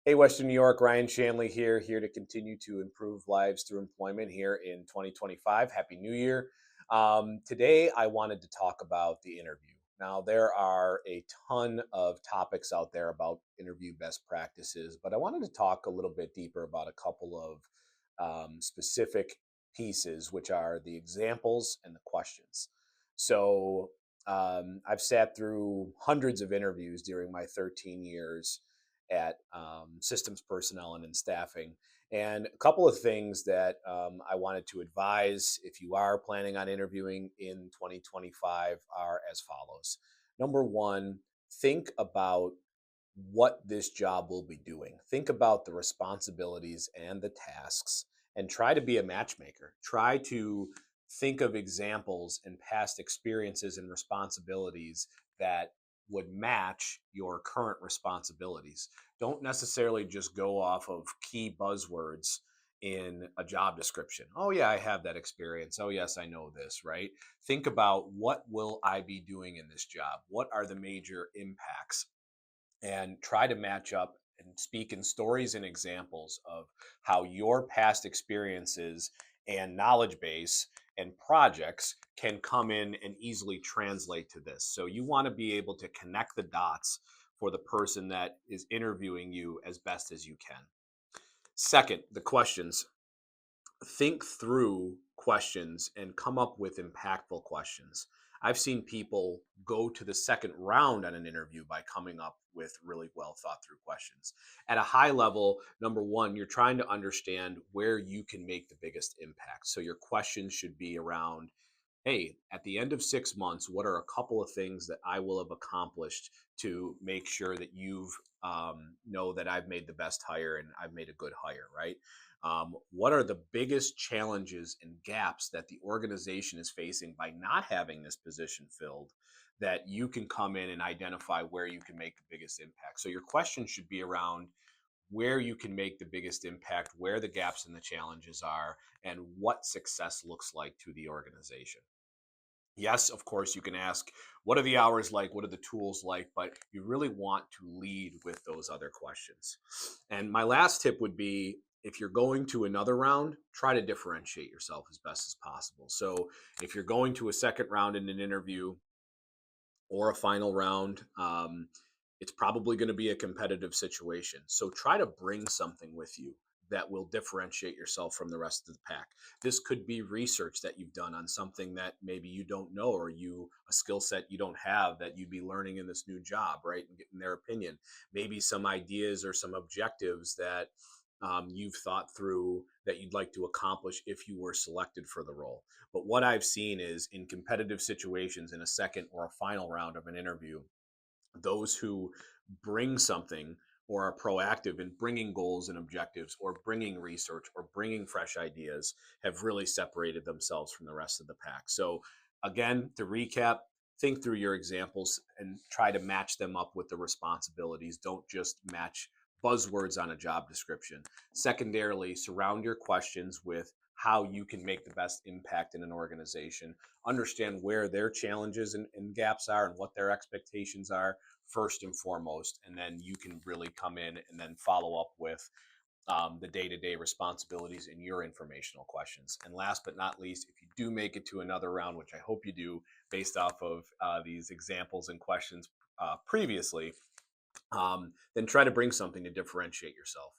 Hey, Western New York, Ryan Shanley here to continue to improve lives through employment here in 2025. Happy New Year. Today, I wanted to talk about the interview. Now, there are a ton of topics out there about interview best practices, but I wanted to talk a little bit deeper about a couple of specific pieces, which are the examples and the questions. So, I've sat through hundreds of interviews during my 13 years at systems personnel and in staffing. And a couple of things that I wanted to advise if you are planning on interviewing in 2025 are as follows. Number one, think about what this job will be doing. Think about the responsibilities and the tasks and try to be a matchmaker. Try to think of examples and past experiences and responsibilities that would match your current responsibilities. Don't necessarily just go off of key buzzwords in a job description. Oh yeah, I have that experience. Oh yes, I know this, right? Think about what will I be doing in this job? What are the major impacts? And try to match up and speak in stories and examples of how your past experiences and knowledge base and projects can come in and easily translate to this. So you want to be able to connect the dots for the person that is interviewing you as best as you can. Second, the questions. Think through questions and come up with impactful questions. I've seen people go to the second round on an interview by coming up with really well thought through questions. At a high level, number one, you're trying to understand where you can make the biggest impact. So your questions should be around, hey, at the end of 6 months, what are a couple of things that I will have accomplished to make sure that you've know that I've made the best hire and I've made a good hire, right? What are the biggest challenges and gaps that the organization is facing by not having this position filled that you can come in and identify where you can make the biggest impact? So your question should be around where you can make the biggest impact, where the gaps and the challenges are, and what success looks like to the organization. Yes, of course, you can ask, what are the hours like? What are the tools like? But you really want to lead with those other questions. And my last tip would be if you're going to another round, try to differentiate yourself as best as possible. So if you're going to a second round in an interview or a final round, it's probably going to be a competitive situation. So try to bring something with you that will differentiate yourself from the rest of the pack. This could be research that you've done on something that maybe you don't know, or you a skill set you don't have that you'd be learning in this new job, right? And getting their opinion. Maybe some ideas or some objectives that you've thought through that you'd like to accomplish if you were selected for the role. But what I've seen is in competitive situations in a second or a final round of an interview, those who bring something or are proactive in bringing goals and objectives or bringing research or bringing fresh ideas have really separated themselves from the rest of the pack. So, again, to recap, think through your examples and try to match them up with the responsibilities. Don't just match buzzwords on a job description. Secondarily, surround your questions with how you can make the best impact in an organization. Understand where their challenges and gaps are and what their expectations are first and foremost, and then you can really come in and then follow up with the day-to-day responsibilities and your informational questions. And last but not least, if you do make it to another round, which I hope you do based off of these examples and questions previously, then try to bring something to differentiate yourself.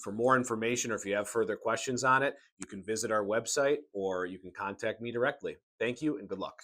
For more information or if you have further questions on it, you can visit our website or you can contact me directly. Thank you and good luck.